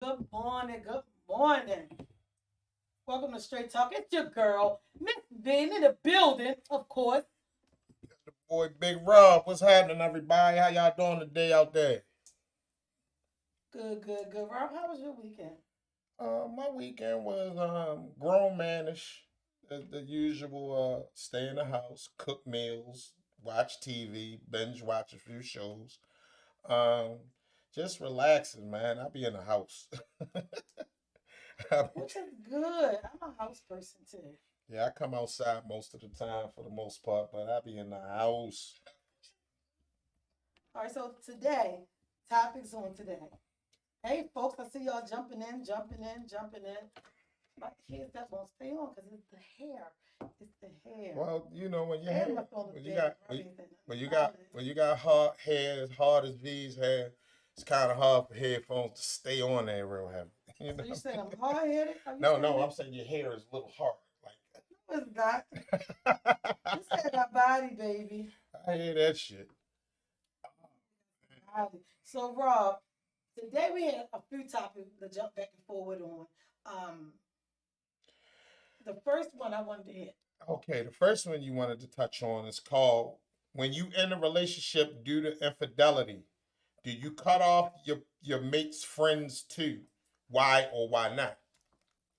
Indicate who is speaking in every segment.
Speaker 1: Good morning. Good morning. Welcome to Straight Talk. It's your girl, Ms Vee, in the building, of course.
Speaker 2: Boy, Big Rob, what's happening, everybody? How y'all doing today out there?
Speaker 1: Good, good, good. Rob, how was your weekend?
Speaker 2: My weekend was grown manish, the usual. Stay in the house, cook meals, watch TV, binge watch a few shows. Um, just relaxing, man. I be in the house.
Speaker 1: Which is good. I'm a house person too.
Speaker 2: Yeah, I come outside most of the time for the most part, but I be in the house.
Speaker 1: All right, so today, topics on today. Hey, folks, I see y'all jumping in, jumping in, jumping in. My kids that won't stay on because it's the hair. It's the hair.
Speaker 2: Well, when you
Speaker 1: And
Speaker 2: have
Speaker 1: my phone is
Speaker 2: when you
Speaker 1: dead.
Speaker 2: got
Speaker 1: Rob ain't said
Speaker 2: when
Speaker 1: nothing
Speaker 2: you
Speaker 1: about
Speaker 2: got
Speaker 1: it.
Speaker 2: when you got hard hair as hard as V's hair, it's kind of hard for headphones to stay on there real heavy. You
Speaker 1: So you
Speaker 2: know?
Speaker 1: saying I'm hard headed? Are you
Speaker 2: No,
Speaker 1: saying
Speaker 2: no,
Speaker 1: that?
Speaker 2: I'm saying your hair is a little hard.
Speaker 1: No, it's not.
Speaker 2: Like
Speaker 1: You said I got body, baby.
Speaker 2: I hear that shit.
Speaker 1: Body. So, Rob, today we had a few topics to jump back and forward on. Um, the first one I wanted to hit.
Speaker 2: Okay, the first one you wanted to touch on is called when you end a relationship due to infidelity. Do you cut off your mate's friends too? Why or why not?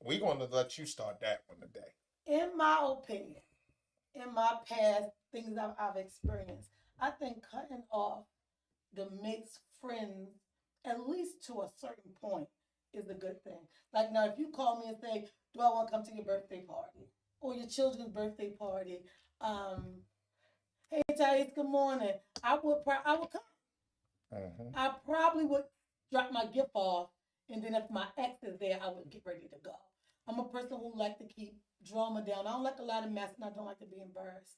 Speaker 2: We're going to let you start that one today.
Speaker 1: In my opinion, in my past, things I've experienced, I think cutting off the mate's friends, at least to a certain point, is a good thing. Like now, if you call me and say, "Do I want to come to your birthday party or your children's birthday party?" Hey, Thais, good morning. I would come.
Speaker 2: Hmm.
Speaker 1: I probably would drop my gift off, and then if my ex is there, I would get ready to go. I'm a person who like to keep drama down. I don't like a lot of mess, and I don't like to be embarrassed.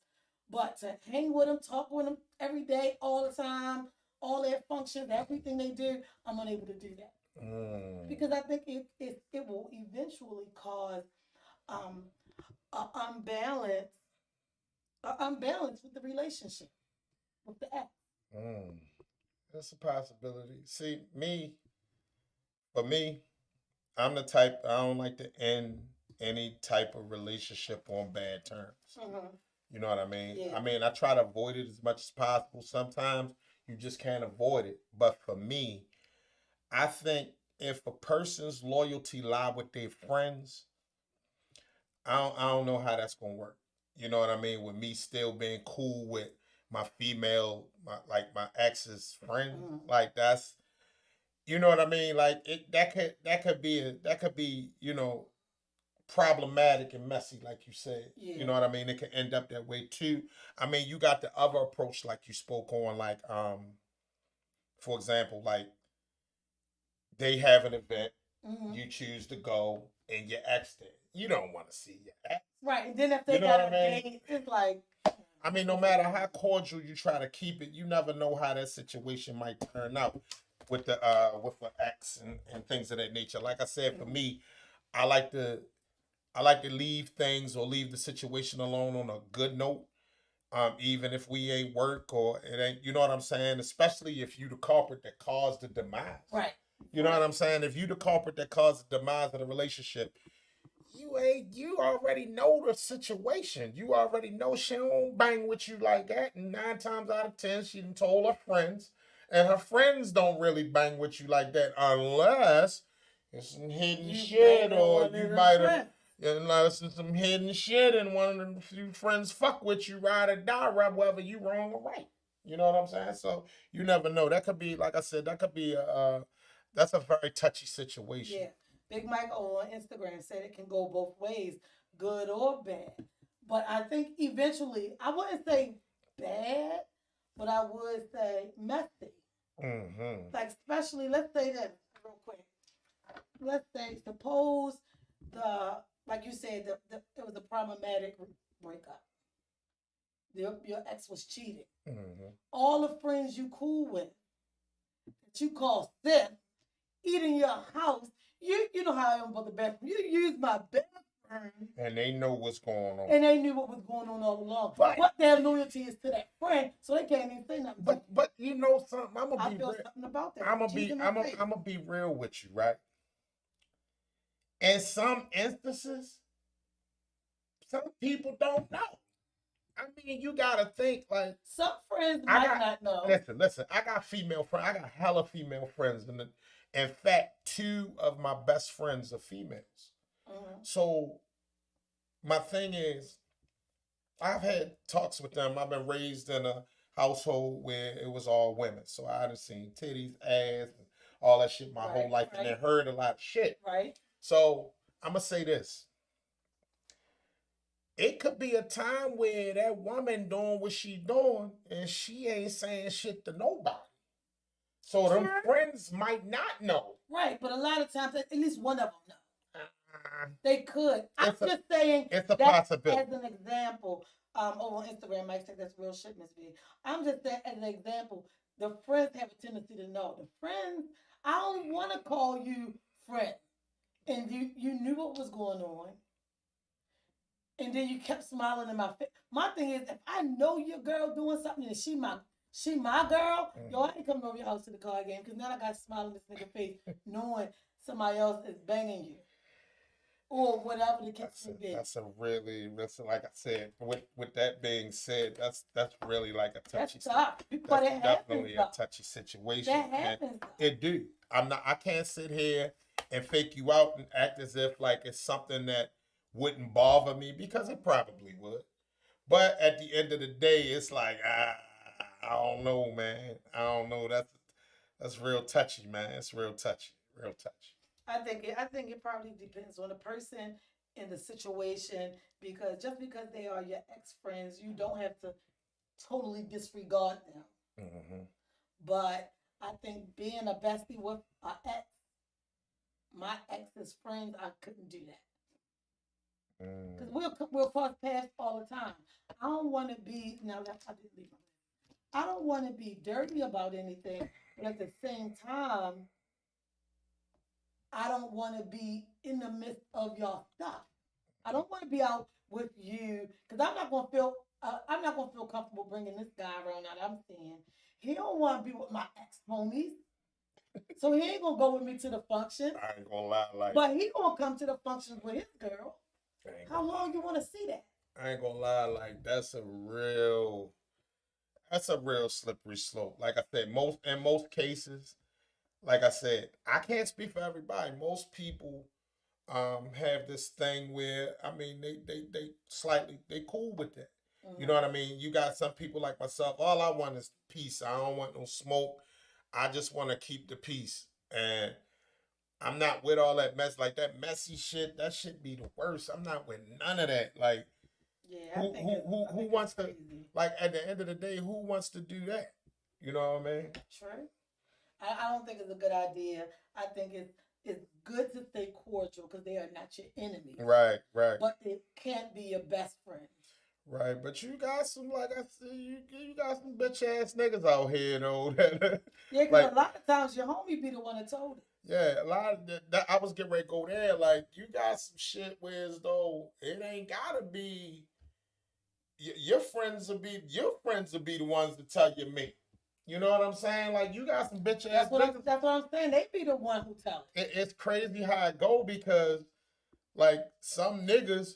Speaker 1: But to hang with them, talk with them every day, all the time, all their functions, everything they do, I'm unable to do that
Speaker 2: Mm.
Speaker 1: because I think it will eventually cause um, an unbalance with the relationship with the ex.
Speaker 2: Mm. That's a possibility. See, for me, I'm the type I don't like to end any type of relationship on bad terms.
Speaker 1: Mm-hmm.
Speaker 2: You know what I mean?
Speaker 1: Yeah.
Speaker 2: I mean, I try to avoid it as much as possible. Sometimes you just can't avoid it. But for me, I think if a person's loyalty lie with their friends, I don't know how that's gonna work. You know what I mean? With me still being cool with my female, my ex's friend,
Speaker 1: Mm-hmm.
Speaker 2: like that's you know what I mean. Like that could be problematic and messy, like you said. You
Speaker 1: Yeah.
Speaker 2: know what I mean? It can end up that way too. I mean, you got the other approach, like you spoke on, like for example, like they have an event,
Speaker 1: Mm-hmm.
Speaker 2: you choose to go, and your ex there. You don't want to see your ex.
Speaker 1: Right. And then if
Speaker 2: You
Speaker 1: they
Speaker 2: know what
Speaker 1: got
Speaker 2: I
Speaker 1: a
Speaker 2: mean?
Speaker 1: date, it's like,
Speaker 2: I mean, no matter how cordial you try to keep it, you never know how that situation might turn out with the ex and things of that nature. Like I said, for me, I like to I like to leave things or leave the situation alone on a good note. Even if we ain't work or it ain't, you know what I'm saying? Especially if you the culprit that caused the demise.
Speaker 1: right.
Speaker 2: You know what I'm saying? If you the culprit that caused the demise of the relationship, you already know the situation. You already know she don't bang with you like that. And 9 times out of 10, she done told her friends. And her friends don't really bang with you like that unless it's some hidden
Speaker 1: You
Speaker 2: shit
Speaker 1: banging
Speaker 2: or
Speaker 1: one
Speaker 2: you
Speaker 1: of them
Speaker 2: might have
Speaker 1: friends.
Speaker 2: unless it's some hidden shit and one of the few friends fuck with you, ride or die, right, whether you wrong or right. You know what I'm saying? So you never know. That could be, like I said, that could be that's a very touchy situation.
Speaker 1: Yeah. Big Mike on Instagram said it can go both ways, good or bad. But I think eventually, I wouldn't say bad, but I would say messy.
Speaker 2: Mm-hmm.
Speaker 1: Like, especially, let's say that real quick. Let's say, suppose like you said, it was a problematic breakup. Your ex was cheating.
Speaker 2: Mm-hmm.
Speaker 1: All the friends you cool with that you call sis eat in your house. You know how I am about the bathroom. You use my bathroom.
Speaker 2: And they know what's going on.
Speaker 1: And they knew what was going on all along. But their loyalty is to that friend, so they can't even say nothing.
Speaker 2: But you know something,
Speaker 1: I feel something about that.
Speaker 2: I'm gonna be real with you, right? in some instances, some people don't know. I mean, you gotta think like
Speaker 1: Some friends
Speaker 2: I
Speaker 1: might
Speaker 2: got.
Speaker 1: not know.
Speaker 2: Listen. I got female friends. I got hella female friends, and in fact, two of my best friends are females.
Speaker 1: Mm-hmm.
Speaker 2: So my thing is, I've had talks with them. I've been raised in a household where it was all women, so I done seen titties, ass, and all that shit my whole
Speaker 1: Right,
Speaker 2: life, and
Speaker 1: right,
Speaker 2: then heard a lot of shit.
Speaker 1: right.
Speaker 2: So I'm gonna say this: it could be a time where that woman doing what she doing, and she ain't saying shit to nobody. So them
Speaker 1: Sure.
Speaker 2: friends might not know.
Speaker 1: Right, but a lot of times, at least one of them know.
Speaker 2: Uh,
Speaker 1: They could. I'm
Speaker 2: it's a
Speaker 1: just saying
Speaker 2: it's a
Speaker 1: that
Speaker 2: possibility.
Speaker 1: as an example. Over on Instagram, Mike said that's real shit, Ms Vee. I'm just saying as an example. The friends have a tendency to know. The friends, I don't want to call you friend, and you knew what was going on, and then you kept smiling in my face. My thing is, if I know your girl doing something and she my girl, yo, I ain't coming over your house to the card game because now I got smiling in this nigga face, knowing somebody else is banging you or whatever the case may be.
Speaker 2: That's like I said. With that being said, that's really like a touchy.
Speaker 1: That's tough, but it happens.
Speaker 2: Definitely
Speaker 1: Though.
Speaker 2: a touchy situation.
Speaker 1: That happens.
Speaker 2: It do. I'm not. I can't sit here and fake you out and act as if like it's something that wouldn't bother me because it probably would. But at the end of the day, it's like I don't know, man. I don't know. That's real touchy, man. It's real touchy. Real touchy.
Speaker 1: I think it probably depends on the person and the situation because just because they are your ex friends, you don't have to totally disregard them.
Speaker 2: Mm-hmm.
Speaker 1: But I think being a bestie with my ex's friends, I couldn't do that because
Speaker 2: Mm.
Speaker 1: we'll cross paths all the time. I don't want to be now. I didn't leave. I don't want to be dirty about anything, but at the same time, I don't want to be in the midst of your stuff. I don't want to be out with you because I'm not gonna feel. I'm not gonna feel comfortable bringing this guy around that I'm seeing. He don't want to be with my ex homies, so he ain't gonna go with me to the function.
Speaker 2: I ain't gonna lie, like
Speaker 1: But he gonna come to the functions with his girl.
Speaker 2: I ain't
Speaker 1: How
Speaker 2: gonna,
Speaker 1: long you want to see that?
Speaker 2: I ain't gonna lie, like that's a real slippery slope. Like I said, most cases, like I said, I can't speak for everybody. Most people have this thing where I mean they slightly they cool with that. You know
Speaker 1: Mm-hmm.
Speaker 2: what I mean? You got some people like myself, all I want is peace. I don't want no smoke. I just want to keep the peace. And I'm not with all that mess, like that messy shit. That shit be the worst. I'm not with none of that. Like
Speaker 1: Yeah,
Speaker 2: who
Speaker 1: I think
Speaker 2: wants
Speaker 1: it's
Speaker 2: to,
Speaker 1: crazy.
Speaker 2: like at the end of the day, who wants to do that? You know what I mean?
Speaker 1: True. I don't think it's a good idea. I think it's good to stay cordial because they are not your enemies,
Speaker 2: Right, right,
Speaker 1: but it can't be your best friend.
Speaker 2: right. But you got some, like I said, you got some bitch ass niggas out here though. That,
Speaker 1: Yeah, because
Speaker 2: like
Speaker 1: a lot of times your homie be the one that told it.
Speaker 2: yeah, a lot of that. I was getting ready to go there. Like you got some shit where as though it ain't gotta be. Your friends will be the ones to tell you me. You know what I'm saying? Like you got some bitch ass niggas.
Speaker 1: That's what I'm saying. They be the one who tell it.
Speaker 2: It's crazy how it go because like some niggas,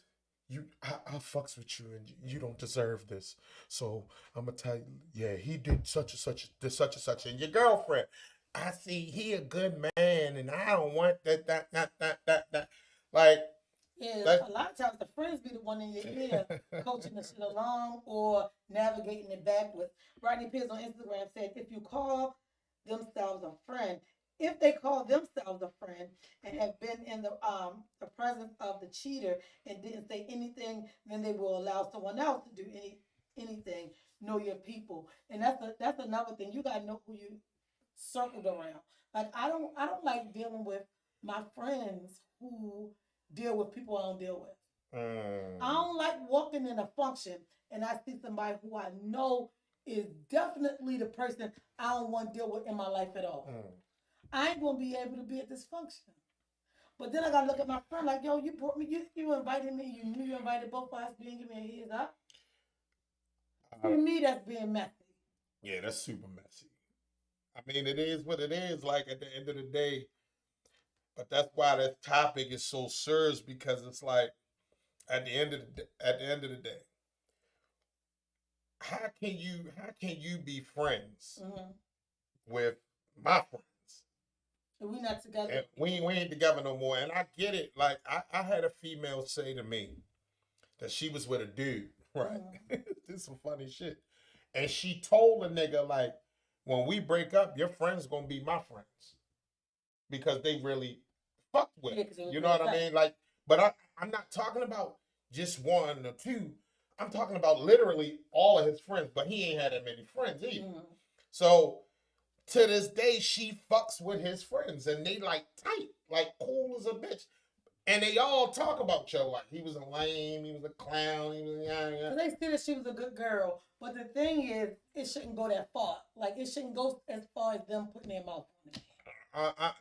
Speaker 2: I fucks with you and you don't deserve this. So I'm gonna tell you, yeah, he did such and such, this such and such, and your girlfriend. I see he a good man, and I don't want that. Like
Speaker 1: Yeah,
Speaker 2: that.
Speaker 1: a lot of times the friends be the one in your ear coaching the shit along or navigating it backwards. Rodney Pierce on Instagram said, if you call themselves a friend, if they call themselves a friend and have been in the presence of the cheater and didn't say anything, then they will allow someone else to do anything. Know your people, and that's another thing. You gotta know who you circled around. Like I don't like dealing with my friends who deal with people I don't deal with. I
Speaker 2: Mm,
Speaker 1: don't like walking in a function and I see somebody who I know is definitely the person I don't want to deal with in my life at all.
Speaker 2: mm.
Speaker 1: I ain't gonna be able to be at this function. But then I gotta look at my friend like, yo, you brought me, you invited me, you knew you invited both of us, didn't give me a heads up. To
Speaker 2: Uh,
Speaker 1: me, that's being messy.
Speaker 2: yeah, that's super messy. I mean, it is what it is. Like at the end of the day, But that's why that topic is so serious, because it's like at the end of the day, how can you be friends
Speaker 1: Mm-hmm.
Speaker 2: with my friends?
Speaker 1: And we not together.
Speaker 2: And we ain't together no more. And I get it. Like I had a female say to me that she was with a dude, right?
Speaker 1: Mm-hmm.
Speaker 2: This is some funny shit. And she told a nigga, like, when we break up, your friends gonna be my friends because they really fucked with
Speaker 1: Yeah,
Speaker 2: us.
Speaker 1: 'cause it was
Speaker 2: You know
Speaker 1: real
Speaker 2: what I
Speaker 1: tight.
Speaker 2: mean? Like, but I'm not talking about just one or two. I'm talking about literally all of his friends, but he ain't had that many friends either.
Speaker 1: Mm-hmm.
Speaker 2: So to this day, she fucks with his friends, and they like tight, like cool as a bitch. And they all talk about Joe like he was a lame, he was a clown, he was yeah.
Speaker 1: So they said that she was a good girl, but the thing is, it shouldn't go that far. Like it shouldn't go as far as them putting their mouth on it.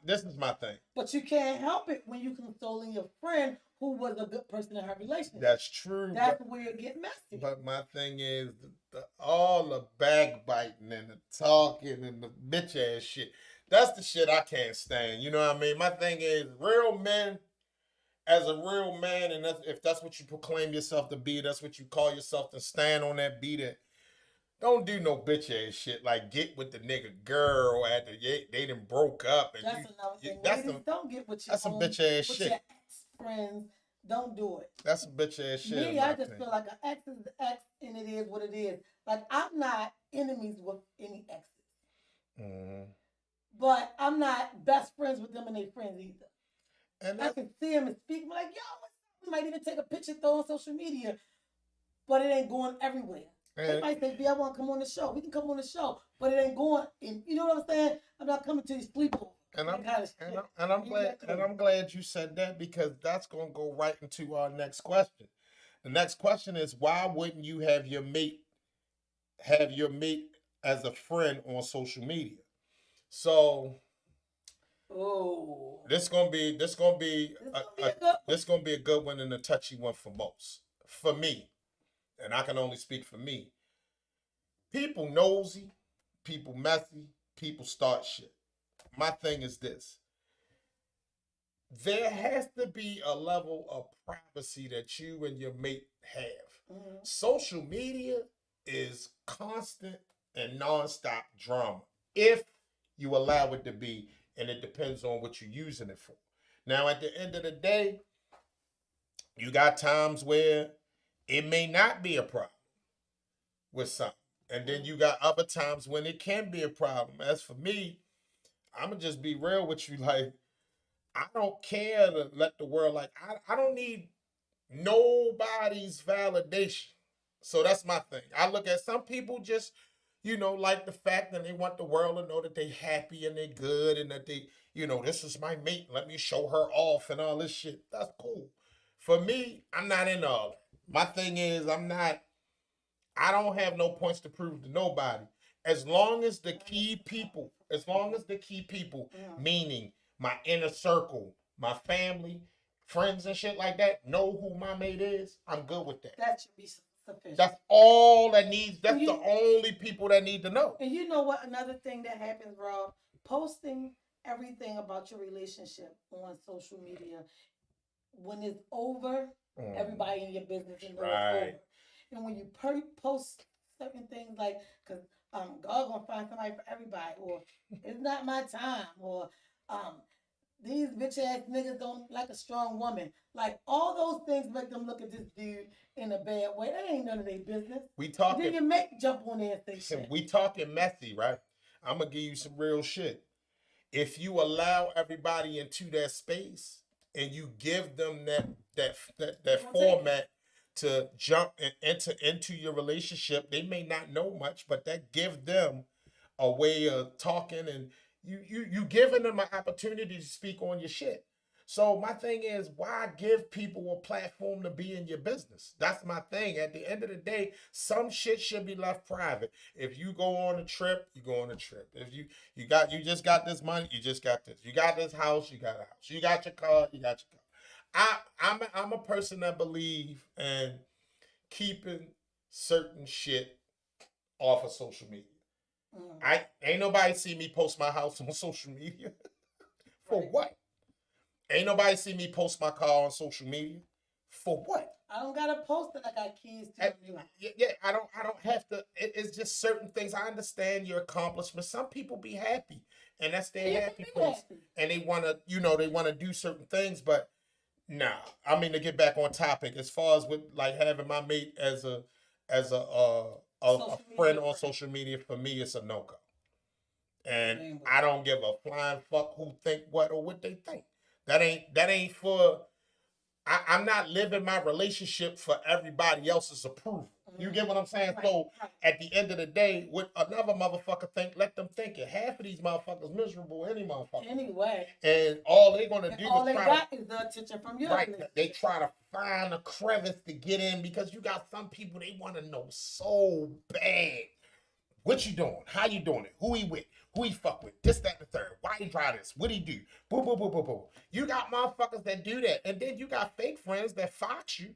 Speaker 2: This is my thing.
Speaker 1: But you can't help it when you consoling your friend who was a good person in her relationship.
Speaker 2: That's true.
Speaker 1: That's where it get messy.
Speaker 2: But my thing is all the backbiting and the talking and the bitch ass shit. That's the shit I can't stand. You know what I mean? My thing is real men, as a real man, and if that's what you proclaim yourself to be, that's what you call yourself, to stand on that beat. It. Don't do no bitch ass shit like get with the nigga girl after they done broke up and
Speaker 1: that's another thing.
Speaker 2: that's
Speaker 1: Ladies,
Speaker 2: some
Speaker 1: don't get with your
Speaker 2: that's some
Speaker 1: own,
Speaker 2: bitch ass
Speaker 1: with
Speaker 2: shit.
Speaker 1: your ex friends. Don't do it.
Speaker 2: That's some bitch ass shit.
Speaker 1: Me, I just feel like an ex is an ex, and it is what it is. Like I'm not enemies with any exes, but I'm not best friends with them and their friends either. And I can see them and speak like, yo, we might even take a picture, throw on social media, but it ain't going everywhere. They might say, "V, I want to come on the show." We can come on the show, but it ain't going. And you know what I'm saying? I'm not coming to your sleepover.
Speaker 2: And I'm glad you said that, because that's gonna go right into our next question. The next question is, why wouldn't you have your mate as a friend on social media? So this gonna be a good one and a touchy one for most. For me, and I can only speak for me. People nosy, people messy, people start shit. My thing is this. There has to be a level of privacy that you and your mate have. Mm-hmm. Social media is constant and nonstop drama if you allow it to be, and it depends on what you're using it for. Now, at the end of the day, you got times where it may not be a problem with something. And then you got other times when it can be a problem. As for me, I'm going to just be real with you. Like, I don't care to let the world, like, I don't need nobody's validation. So that's my thing. I look at some people just, like the fact that they want the world to know that they happy and they good and that they, this is my mate. Let me show her off and all this shit. That's cool. For me, I'm not into all that. My thing is, I don't have no points to prove to nobody. As long as the key people, meaning my inner circle, my family, friends and shit like that, know who my mate is, I'm good with that.
Speaker 1: That should be sufficient.
Speaker 2: That's all that needs, that's the only people that need to know.
Speaker 1: And you know what? Another thing that happens, Rob, posting everything about your relationship on social media, when it's over, everybody in your business knows it's over. And when you post certain things like, because God gonna find somebody for everybody, or it's not my time, or these bitch ass niggas don't like a strong woman. Like all those things make them look at this dude in a bad way. That ain't none of their business.
Speaker 2: We talking.
Speaker 1: Then you make jump on there and say shit.
Speaker 2: We talking messy, right? I'm gonna give you some real shit. If you allow everybody into that space and you give them that format to jump and enter into your relationship, they may not know much, but that gives them a way of talking, and you giving them an opportunity to speak on your shit. So my thing is, why give people a platform to be in your business? That's my thing. At the end of the day, some shit should be left private. If you go on a trip, you go on a trip. If you just got this money, you just got this. You got this house, you got a house. You got your car, you got your car. I'm a person that believe in keeping certain shit off of social media. I ain't nobody see me post my house on social media. For what? Ain't nobody see me post my car on social media. For what?
Speaker 1: I don't gotta post it. I got kids
Speaker 2: I-
Speaker 1: to do.
Speaker 2: yeah, I don't have to. It's just certain things. I understand your accomplishments. Some people be happy, and that's their
Speaker 1: You
Speaker 2: happy
Speaker 1: can be
Speaker 2: place,
Speaker 1: happy.
Speaker 2: and they wanna, they wanna do certain things. But nah, I mean to get back on topic. As far as with like having my mate as a
Speaker 1: Social
Speaker 2: friend
Speaker 1: media
Speaker 2: on
Speaker 1: friend.
Speaker 2: social media, for me, it's a no go. And
Speaker 1: Same way.
Speaker 2: I don't give a flying fuck who think what or what they think. That ain't for. I'm not living my relationship for everybody else's approval. You get what I'm saying?
Speaker 1: Right,
Speaker 2: So
Speaker 1: right.
Speaker 2: at the end of the day, what another motherfucker think, let them think it. Half of these motherfuckers miserable, any motherfucker.
Speaker 1: Anyway.
Speaker 2: And all they're gonna
Speaker 1: And
Speaker 2: do
Speaker 1: all
Speaker 2: is
Speaker 1: they
Speaker 2: try
Speaker 1: got
Speaker 2: to
Speaker 1: is the attention from you.
Speaker 2: right. They try to find a crevice to get in because you got some people they want to know so bad. What you doing? How you doing it? Who he with? Who he fuck with? This, that, and the third. Why he try this? What he do? Boo, boo, boo, boo, boo. You got motherfuckers that do that. And then you got fake friends that fox you.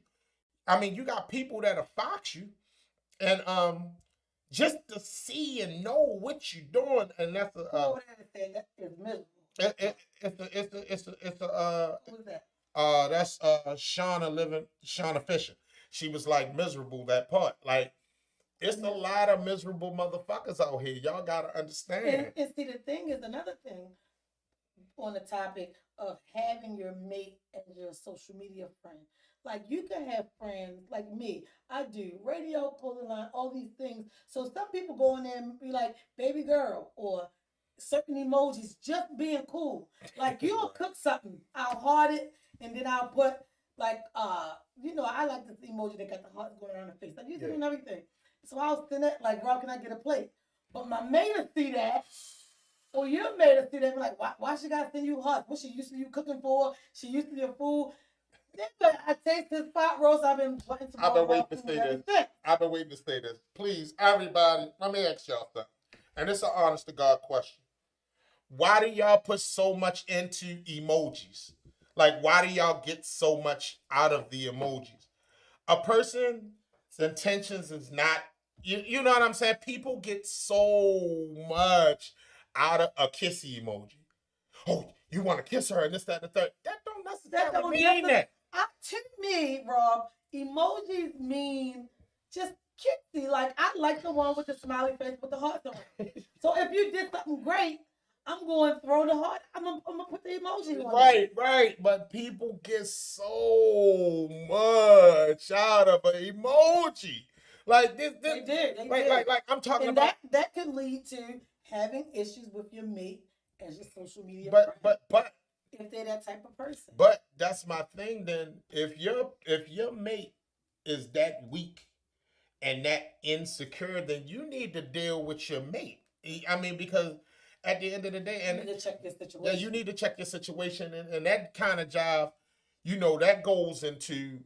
Speaker 2: I mean, you got people that'll fox you. And just to see and know what you doing. And that's
Speaker 1: Who over there said that is miserable?
Speaker 2: It's
Speaker 1: Who's that?
Speaker 2: that's Shauna Fisher. She was like miserable that part. Like it's a lot of miserable motherfuckers out here. Y'all gotta understand.
Speaker 1: And see, the thing is, another thing on the topic of having your mate as your social media friend. Like you can have friends like me. I do radio, pulling line, all these things. So some people go in there and be like, "Baby girl," or certain emojis, just being cool. Like you'll cook something, I'll heart it, and then I'll put like I like this emoji that got the hearts going around the face. I use it on everything. So I'll send it like, "Girl, can I get a plate?" But my mate will see that. Or you made us see that, be like, why she gotta send you hearts? What she used to you cooking for? She used to your food. Then I taste this pot roast. I've been putting some.
Speaker 2: I've been waiting to say this. I've been waiting to say this. Please, everybody, let me ask y'all something. And it's an honest to God question. Why do y'all put so much into emojis? Like, why do y'all get so much out of the emojis? A person's intentions is not, you know what I'm saying? People get so much out of a kissy emoji. Oh, you want to kiss her and this, that, and the third. That don't necessarily mean that.
Speaker 1: To me, Rob, emojis mean just kitsy. Like I like the one with the smiley face with the heart on it. So if you did something great, I'm going to throw the heart. I'm gonna put the emoji on it.
Speaker 2: Right. But people get so much out of an emoji. Like this,
Speaker 1: They did.
Speaker 2: like I'm talking
Speaker 1: and
Speaker 2: about
Speaker 1: that could lead to having issues with your mate as your social media
Speaker 2: but
Speaker 1: friend.
Speaker 2: but
Speaker 1: if they're that type of person.
Speaker 2: But that's my thing. Then if your mate is that weak and that insecure, then you need to deal with your mate. I mean, because at the end of the day, and
Speaker 1: you need to check your situation.
Speaker 2: Yeah, you need to check your situation, and that kind of job, that goes into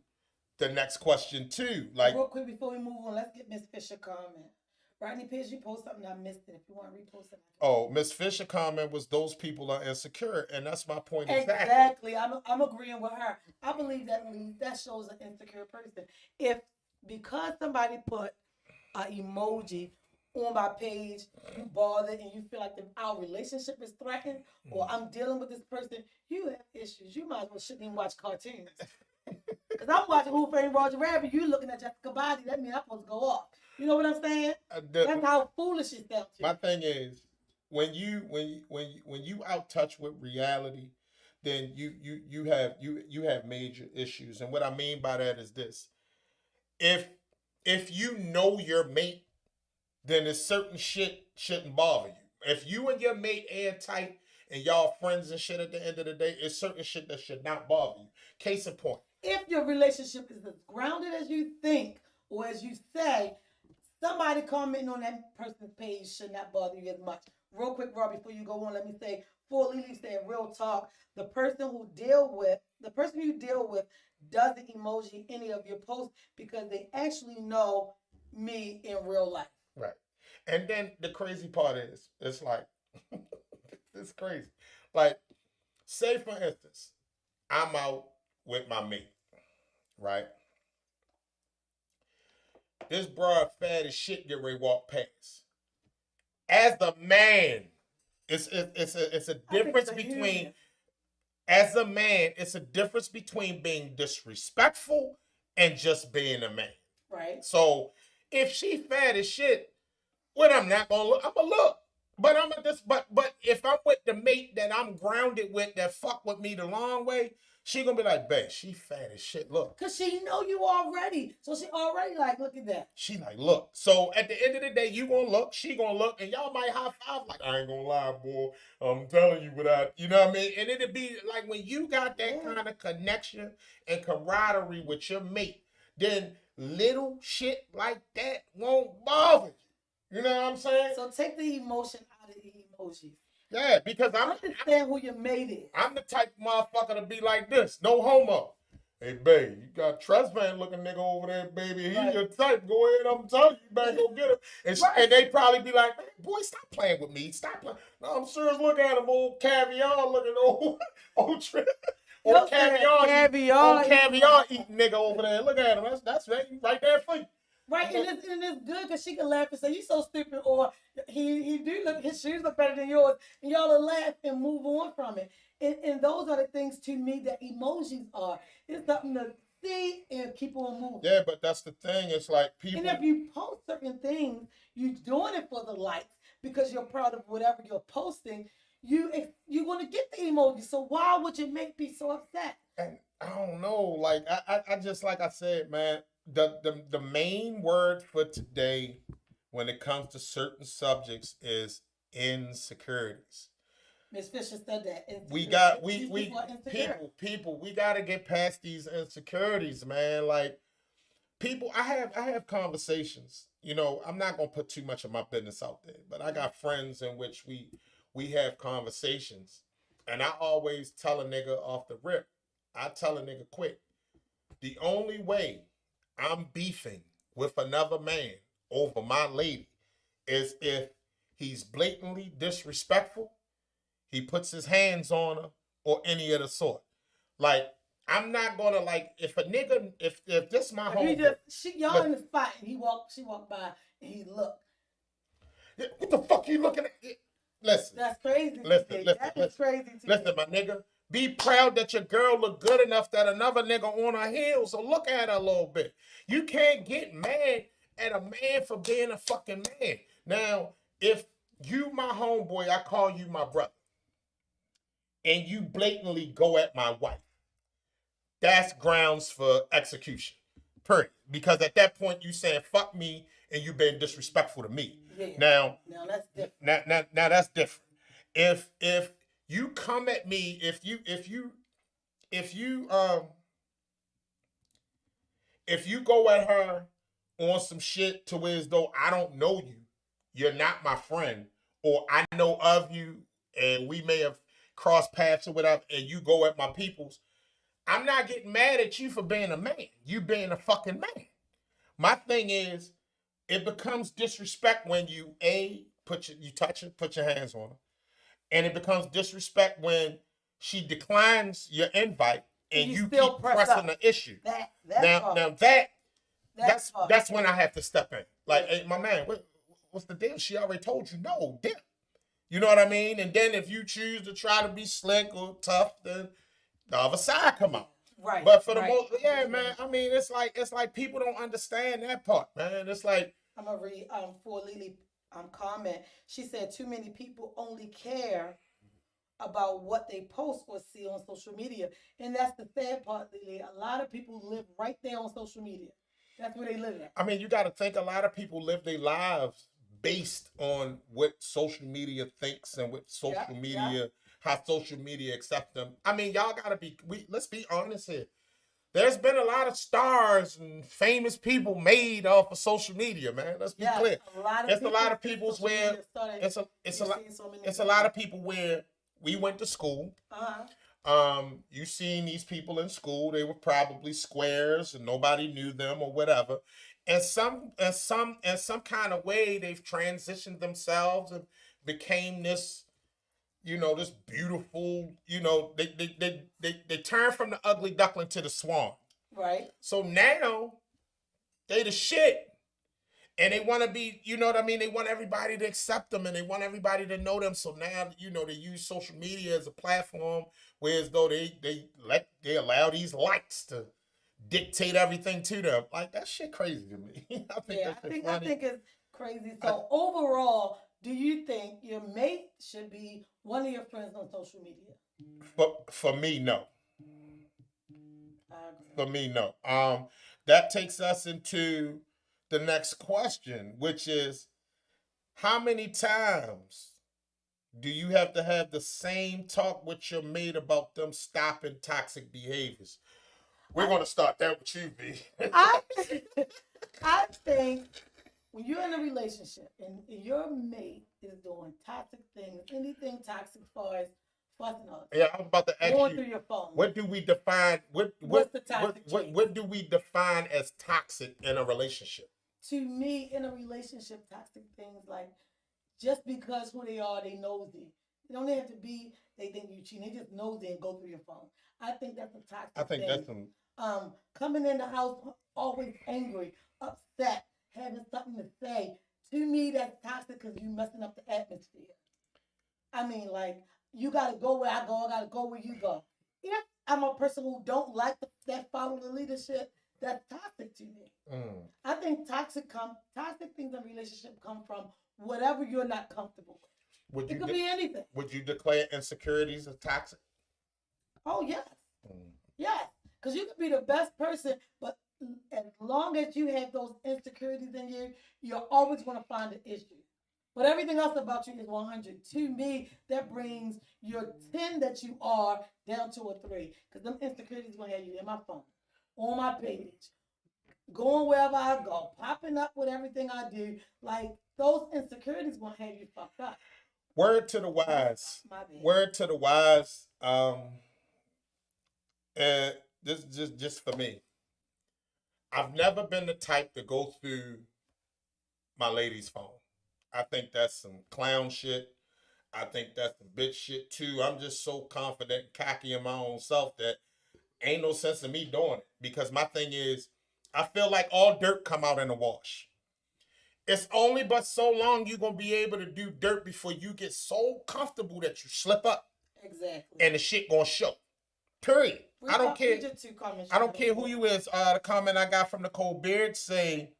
Speaker 2: the next question too. Like
Speaker 1: real quick before we move on, let's get Ms Fisher comment. Rodney Pierce, you post something, I missed it. If you want to repost it.
Speaker 2: Oh, Ms Fisher comment was those people are insecure, and that's my point
Speaker 1: exactly. I'm agreeing with her. I believe that shows an insecure person. If because somebody put an emoji on my page, you bothered and you feel like our relationship is threatened, or I'm dealing with this person, you have issues. You might as well shouldn't even watch cartoons. Because I'm watching Who Framed Roger Rabbit, you looking at Jessica Body, that means I'm supposed to go off. You know what I'm saying? That's how foolish it felt.
Speaker 2: My thing is, when you out touch with reality, then you have major issues. And what I mean by that is this: if you know your mate, then there's certain shit shouldn't bother you. If you and your mate airtight and y'all friends and shit at the end of the day, it's certain shit that should not bother you. Case in point.
Speaker 1: If your relationship is as grounded as you think or as you say, somebody commenting on that person's page should not bother you as much. Real quick, Rob, before you go on, let me say, for Lily said, real talk, the person you deal with doesn't emoji any of your posts because they actually know me in real life.
Speaker 2: Right. And then the crazy part is, it's like, it's crazy. Like, say for instance, I'm out with my mate, right? This broad fat as shit get ready to walk past. As the man, it's a difference between as a man, it's a difference between being disrespectful and just being a man.
Speaker 1: Right.
Speaker 2: So if she fat as shit, what I'm not gonna look, I'm gonna look. But I'm at this, but if I'm with the mate that I'm grounded with that fuck with me the long way, she gonna be like, babe, she fat as shit. Look.
Speaker 1: Cause she know you already. So she already like, look at that.
Speaker 2: She like, look. So at the end of the day, you gonna look, she gonna look, and y'all might high five like, I ain't gonna lie, boy. I'm telling you without, you know what I mean? And it'll be like when you got that kind of connection and camaraderie with your mate, then little shit like that won't bother you. You know what I'm saying?
Speaker 1: So take the emotion out of the emojis.
Speaker 2: Yeah, because I'm
Speaker 1: understand who your mate is.
Speaker 2: I'm the type of motherfucker to be like this. No homo. Hey, babe, you got Trustman looking nigga over there, baby. He your type. Go ahead, I'm telling you, better go get him. And they probably be like, man, boy, stop playing with me. Stop playing. No, I'm serious. Look at him, old caviar looking old trip. Old caviar eating nigga over there. Look at him. That's right there for you.
Speaker 1: Right, and it's good because she can laugh and say, you so stupid, or he do look, his shoes look better than yours, and y'all will laugh and move on from it. And those are the things to me that emojis are. It's something to see and keep on moving.
Speaker 2: Yeah, but that's the thing. It's like people.
Speaker 1: And if you post certain things, you're doing it for the likes because you're proud of whatever you're posting. You're gonna get the emoji. So why would your mate be so upset?
Speaker 2: And I don't know. Like I just like I said, man. The main word for today when it comes to certain subjects is insecurities.
Speaker 1: Ms. Fisher said that.
Speaker 2: We gotta get past these insecurities, man. Like people, I have conversations. You know, I'm not gonna put too much of my business out there, but I got friends in which we have conversations, and I always tell a nigga off the rip. I tell a nigga quick. The only way I'm beefing with another man over my lady is if he's blatantly disrespectful, he puts his hands on her, or any of the sort. Like, I'm not gonna like if a nigga if this my home.
Speaker 1: Y'all in the spot and she walked by and he looked.
Speaker 2: What the fuck you looking at? Listen.
Speaker 1: That's crazy.
Speaker 2: Listen,
Speaker 1: That's crazy.
Speaker 2: Listen, my nigga. Be proud that your girl look good enough that another nigga on her heels. So look at her a little bit. You can't get mad at a man for being a fucking man. Now, if you my homeboy, I call you my brother, and you blatantly go at my wife, that's grounds for execution. Period. Because at that point you saying fuck me and you been disrespectful to me.
Speaker 1: Yeah.
Speaker 2: Now
Speaker 1: that's different.
Speaker 2: Now that's different. If you come at me, if you go at her on some shit to where as though I don't know you, you're not my friend, or I know of you and we may have crossed paths or whatever, and you go at my peoples, I'm not getting mad at you for being a man. You being a fucking man. My thing is, it becomes disrespect when you touch her, put your hands on her. And it becomes disrespect when she declines your invite and you keep pressing the issue. That's when I have to step in. Like, hey, my man, what's the deal? She already told you no, dip. You know what I mean? And then if you choose to try to be slick or tough, then the other side come out.
Speaker 1: Right.
Speaker 2: But for the most, yeah, man. I mean, it's like people don't understand that part, man. It's like
Speaker 1: I'm gonna read for Lily comment. She said too many people only care about what they post or see on social media, and that's the sad part, Lily. A lot of people live right there on social media. That's where they live at.
Speaker 2: I mean, you got to think a lot of people live their lives based on what social media thinks and what social media, how social media accept them. I mean, y'all got to let's be honest here. There's been a lot of stars and famous people made off of social media, man. Let's be clear. It's a lot of people's where it's a lot of people where we went to school. You seen these people in school. They were probably squares and nobody knew them or whatever. And some kind of way they've transitioned themselves and became this, this beautiful, they turn from the ugly duckling to the swan.
Speaker 1: Right.
Speaker 2: So now they the shit. And they want to be, you know what I mean? They want everybody to accept them and they want everybody to know them. So now, they use social media as a platform, whereas though they allow these likes to dictate everything to them. Like that shit crazy to me. I think
Speaker 1: Yeah,
Speaker 2: that shit funny.
Speaker 1: I think it's crazy. So overall, do you think your mate should be one of your friends on social media?
Speaker 2: For me, no.
Speaker 1: I agree.
Speaker 2: For me, no. That takes us into the next question, which is how many times do you have the same talk with your mate about them stopping toxic behaviors? We're going to start that with you, V.
Speaker 1: I I think when you're in a relationship and your mate is doing toxic things, anything toxic as far as fussing up,
Speaker 2: Yeah, I was about to ask
Speaker 1: going
Speaker 2: you,
Speaker 1: through your phone.
Speaker 2: what do we define?
Speaker 1: What's the toxic
Speaker 2: what do we define as toxic in a relationship?
Speaker 1: To me, in a relationship, toxic things like just because who they are, they nosy. They don't have to be. They think you cheating. They just nosy and go through your phone. I think that's a toxic
Speaker 2: I think
Speaker 1: thing.
Speaker 2: that's some.
Speaker 1: Coming in the house always angry, upset, having something to say. To me, that's toxic because you messing up the atmosphere. I mean, like you gotta go where I go. I gotta go where you go. If I'm a person who don't like that follow the leadership, that's toxic to me. I think toxic things in a relationship come from whatever you're not comfortable with. It could be anything.
Speaker 2: Would you declare insecurities as toxic?
Speaker 1: Oh yes, yes. Because you could be the best person, but as long as you have those insecurities in you, you're always going to find an issue. But everything else about you is 100. To me, that brings your 10 that you are down to a 3. Because them insecurities going to have you in my phone, on my page, going wherever I go, popping up with everything I do. Like, those insecurities going to have you fucked up.
Speaker 2: Word to the wise. Word to the wise. This just for me. I've never been the type to go through my lady's phone. I think that's some clown shit. I think that's some bitch shit too. I'm just so confident and cocky in my own self that ain't no sense in me doing it. Because my thing is, I feel like all dirt come out in the wash. It's only but so long you're gonna be able to do dirt before you get so comfortable that you slip up.
Speaker 1: Exactly.
Speaker 2: And the shit gonna show. Period. I don't care. I don't care who you is. The comment I got from Nicole Beard say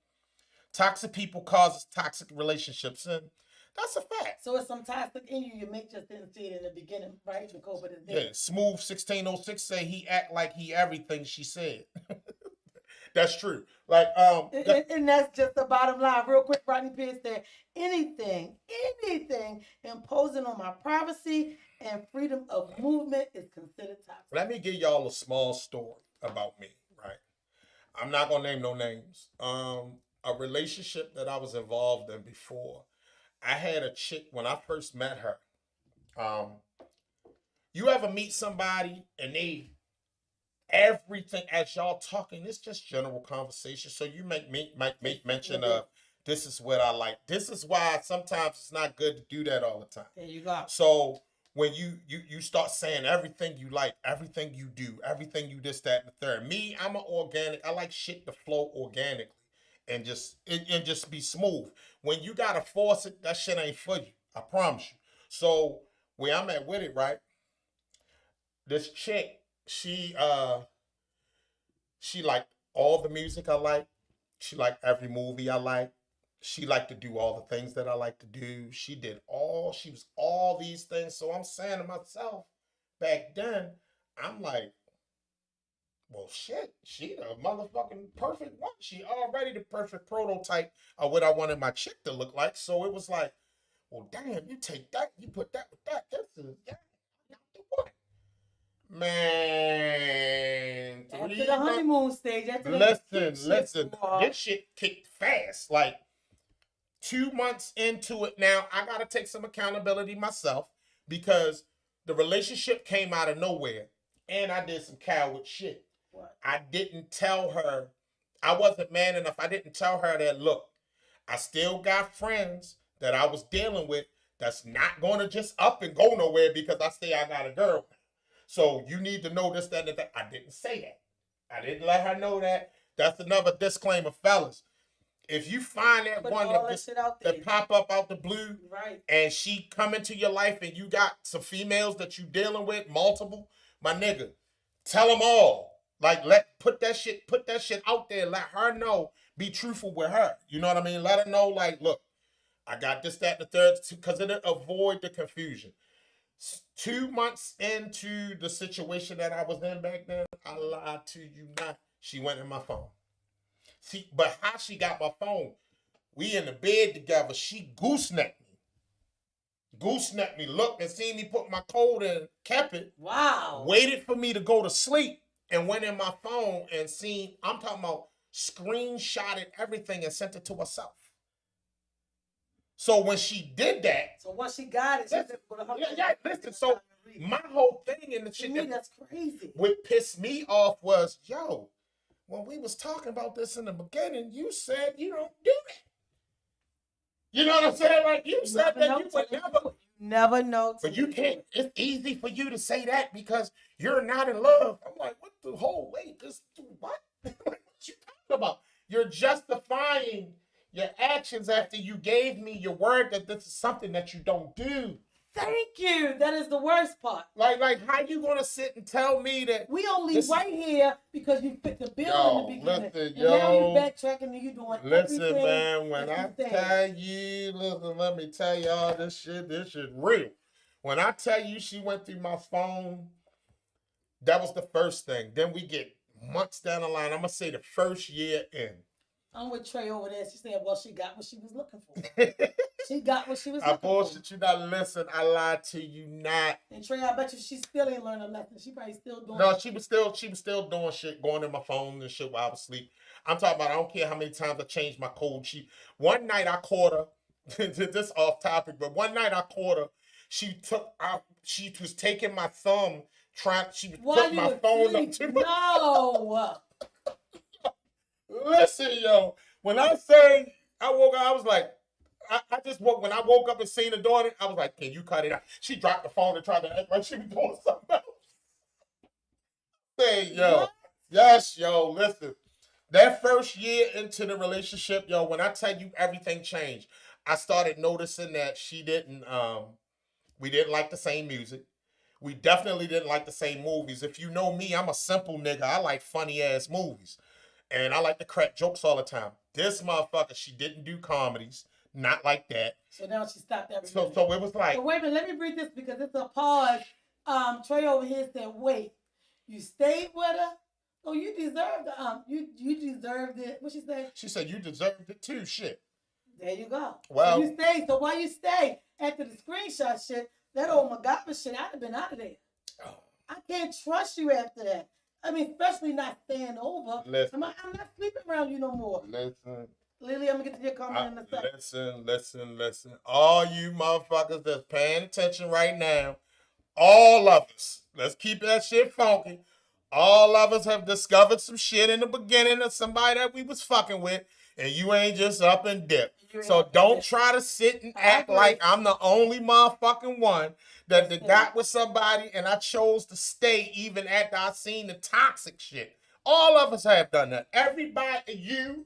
Speaker 2: toxic people causes toxic relationships, and that's a fact.
Speaker 1: So it's some toxic in you. You make just didn't see it in the beginning, right, Nicole? But it's there.
Speaker 2: Yeah. Smooth 1606 say he act like he everything she said. That's true. Like
Speaker 1: and that's just the bottom line. Real quick, Rodney Pierce said anything imposing on my privacy and freedom of movement is considered toxic.
Speaker 2: Let me give y'all a small story about me, right? I'm not gonna name no names. A relationship that I was involved in before. I had a chick when I first met her. You ever meet somebody and they everything as y'all talking, it's just general conversation. So you might make mention of this is what I like. This is why sometimes it's not good to do that all the time.
Speaker 1: There you go.
Speaker 2: So when you start saying everything you like, everything you do, everything you this, that, and the third. Me, I'm an organic. I like shit to flow organically and just be smooth. When you gotta force it, that shit ain't for you. I promise you. So where I'm at with it, right? This chick, she liked all the music I like. She liked every movie I like. She liked to do all the things that I like to do. She was all these things. So I'm saying to myself, back then, I'm like, well, shit, she the motherfucking perfect one. She already the perfect prototype of what I wanted my chick to look like. So it was like, well, damn, you take that, you put that with that. This is, yeah, not the one. Man,
Speaker 1: after the honeymoon stage,
Speaker 2: listen. This shit kicked fast. Like 2 months into it now, I gotta take some accountability myself because the relationship came out of nowhere, and I did some coward shit.
Speaker 1: What?
Speaker 2: I didn't tell her. I wasn't man enough. I didn't tell her that. Look, I still got friends that I was dealing with. That's not gonna just up and go nowhere because I say I got a girl. So you need to know this, that, and that. I didn't say that. I didn't let her know that. That's another disclaimer, fellas. if you find that
Speaker 1: Put
Speaker 2: one
Speaker 1: all that shit out there.
Speaker 2: that pop up out the blue,
Speaker 1: Right.
Speaker 2: and she come into your life, and you got some females that you dealing with, multiple, my nigga, tell them all. Like, put that shit out there. Let her know. Be truthful with her. You know what I mean? Let her know, like, look, I got this, that, and the third, because it'll avoid the confusion. 2 months into the situation that I was in back then, I lied to you not. She went in my phone. See, but how she got my phone? We in the bed together. She goosenecked me. Goosenecked me. Looked and seen me put my code in, kept it.
Speaker 1: Wow.
Speaker 2: Waited for me to go to sleep and went in my phone and seen, I'm talking about screenshotted everything and sent it to herself. So when she did that.
Speaker 1: So once she got it, she
Speaker 2: listen, listen. So my whole thing in the shit
Speaker 1: that's crazy.
Speaker 2: What pissed me off was, yo, when we was talking about this in the beginning, you said you don't do that. You know what I'm saying? Like, you said that you would never.
Speaker 1: Never know.
Speaker 2: But you can't. It's easy for you to say that because you're not in love. I'm like, what the whole wait? This what? What you talking about? You're justifying your actions after you gave me your word that this is something that you don't do.
Speaker 1: Thank you. That is the worst part.
Speaker 2: Like how you gonna sit and tell me that
Speaker 1: we only right here because you fit the bill in the beginning.
Speaker 2: Listen,
Speaker 1: and now you backtracking and you doing
Speaker 2: listen, man. When I tell you, listen, let me tell y'all this shit real. When I tell you she went through my phone, that was the first thing. Then we get months down the line. I'm gonna say the first year in.
Speaker 1: I'm with Trey over there. She said, well, she got what she was looking for. She got what she was looking for.
Speaker 2: I bullshit you not. Listen, I lied to you not.
Speaker 1: And Trey, I bet you she still ain't learned a lesson. She probably still doing
Speaker 2: No, she was still doing shit, going in my phone and shit while I was asleep. I'm talking about, I don't care how many times I changed my code. One night I caught her, this off topic, but one night I caught her. She was taking my thumb, she was putting my phone up to my
Speaker 1: No.
Speaker 2: Listen, yo, when I say I woke up, I was like, I just woke, when I woke up and seen the daughter, I was like, can you cut it out? She dropped the phone and tried to act like she was doing something else. Say, yo, what? Yes, yo, listen. That first year into the relationship, yo, when I tell you everything changed, I started noticing that we didn't like the same music. We definitely didn't like the same movies. If you know me, I'm a simple nigga. I like funny ass movies. And I like to crack jokes all the time. This motherfucker, she didn't do comedies. Not like that.
Speaker 1: So now she stopped
Speaker 2: So
Speaker 1: everything.
Speaker 2: it was like.
Speaker 1: So wait a minute, let me read this because it's a pause. Trey over here said, wait, you stayed with her? Oh, you deserved you deserved it. What she say?
Speaker 2: She said you deserved it too, shit.
Speaker 1: There you go.
Speaker 2: Well.
Speaker 1: So you stayed. So why you stay? After the screenshot shit, that old MacGyver shit, I'd have been out of there. Oh. I can't trust you after that. I mean, especially not staying over.
Speaker 2: Listen.
Speaker 1: I'm not sleeping around you no more.
Speaker 2: Listen.
Speaker 1: Lily, I'm going to get to your comment in a second.
Speaker 2: Listen. All you motherfuckers that's paying attention right now, all of us, let's keep that shit funky. All of us have discovered some shit in the beginning of somebody that we was fucking with, and you ain't just up and dip. So don't try to sit and act like I'm the only motherfucking one that got with somebody and I chose to stay even after I seen the toxic shit. All of us have done that. Everybody, you,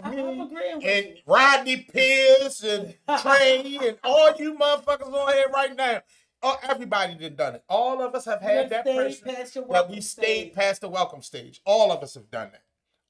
Speaker 2: me, and Rodney Pierce and Trey and all you motherfuckers on here right now. Oh, everybody done it. All of us have had that person that we stayed past the welcome stage. All of us have done that.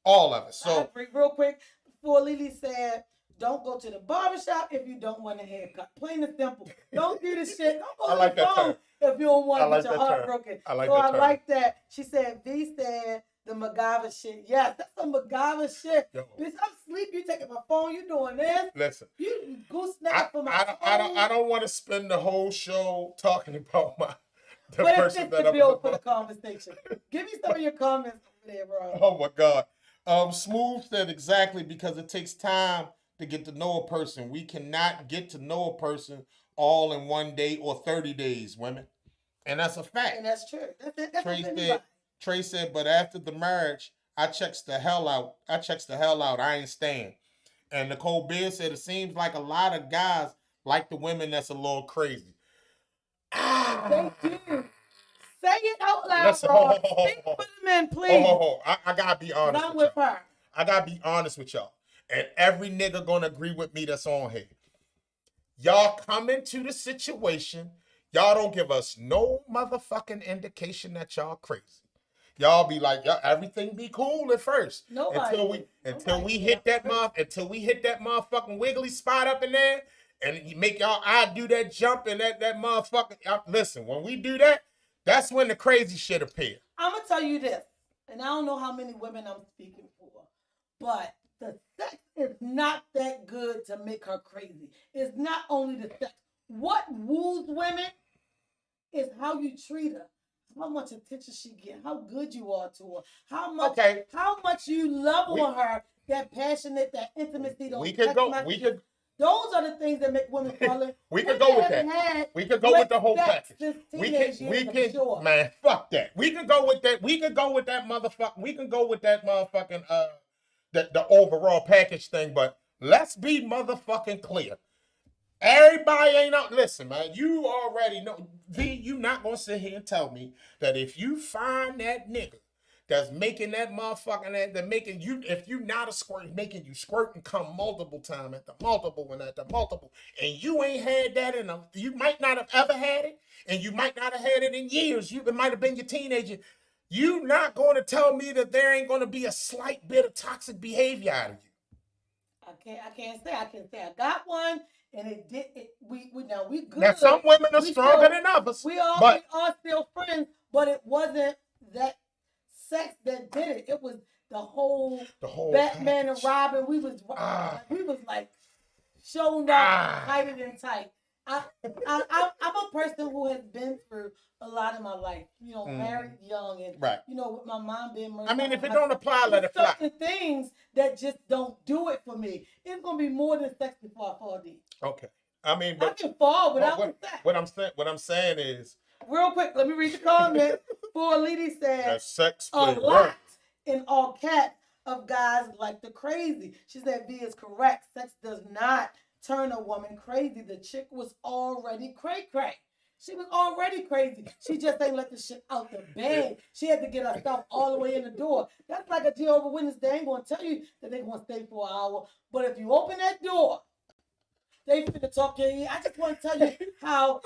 Speaker 2: All of us. So
Speaker 1: real quick, before Lily said, don't go to the barbershop if you don't want a haircut. Plain and simple. Don't do this shit. Don't go to the phone if you don't want to get your heart broken. I like that. She said, V said the MacGyver shit. Yes, that's some MacGyver shit. Yo. Bitch, I'm asleep. You taking my phone. You doing this.
Speaker 2: Listen.
Speaker 1: You gooseneck for my phone.
Speaker 2: I don't want to spend the whole show talking about the
Speaker 1: but
Speaker 2: person that I'm
Speaker 1: bill for the conversation. Give me some of your comments over there, bro.
Speaker 2: Oh, my God. Smooth said exactly because it takes time to get to know a person. We cannot get to know a person all in 1 day or 30 days, women. And that's a fact.
Speaker 1: And that's true. That's
Speaker 2: Trey said, but after the marriage, I checks the hell out. I ain't staying. And Nicole Beard said, it seems like a lot of guys like the women that's a little crazy.
Speaker 1: Thank you. Say it out loud, bro. Speak for the men, please.
Speaker 2: I gotta be honest
Speaker 1: with her.
Speaker 2: I gotta be honest with y'all. and every nigga gonna agree with me that's on here. Y'all come into the situation, y'all don't give us no motherfucking indication that y'all crazy. Y'all be like, y'all, everything be cool at first.
Speaker 1: Nobody.
Speaker 2: Until we hit that motherfucking wiggly spot up in there, and you make y'all eye do that jump and that motherfucking listen, when we do that, that's when the crazy shit appear.
Speaker 1: I'm gonna tell you this, and I don't know how many women I'm speaking for, but the sex is not that good to make her crazy. It's not only the sex. What woos women is how you treat her, how much attention she get, how good you are to her, how much you love on her, that passionate, that intimacy. Those are the things that make women fall in.
Speaker 2: We could go with that. We could go with the whole package. Man, fuck that. We could go with that. We could go with that motherfucker. We can go with that motherfucking the overall package thing. But let's be motherfucking clear. Everybody ain't out. Listen, man, you already know. V, you not gonna sit here and tell me that if you find that nigga that's making that motherfucking that making you, if you not a squirt, making you squirt and come multiple time at the multiple and at the multiple, and you ain't had that in you might not have ever had it, and you might not have had it in years. It might have been your teenager. You not going to tell me that there ain't going to be a slight bit of toxic behavior out of you.
Speaker 1: I can't say I got one. And it did. We good.
Speaker 2: Now some women are stronger than others.
Speaker 1: We are still friends, but it wasn't that sex that did it. It was the whole Batman package. And Robin. We was like shown up tighter than tight. I'm a person who has been through a lot in my life. You know, married young, and you know, with my mom being murdered.
Speaker 2: I mean, if it don't apply, let it fly.
Speaker 1: Certain things that just don't do it for me. It's gonna be more than sex before I fall deep.
Speaker 2: Okay. I mean, but
Speaker 1: I can fall without sex.
Speaker 2: What I'm saying is,
Speaker 1: real quick, let me read the comment. For Lady said,
Speaker 2: that sex
Speaker 1: a lot in all caps of guys like the crazy. She said, V is correct. Sex does not turn a woman crazy. The chick was already cray-cray. She was already crazy. She just ain't let the shit out the bed. She had to get herself all the way in the door. That's like a Jehovah's Witness. They ain't going to tell you that they're going to stay for an hour. But if you open that door, they finna talk your ear. I just want to tell you how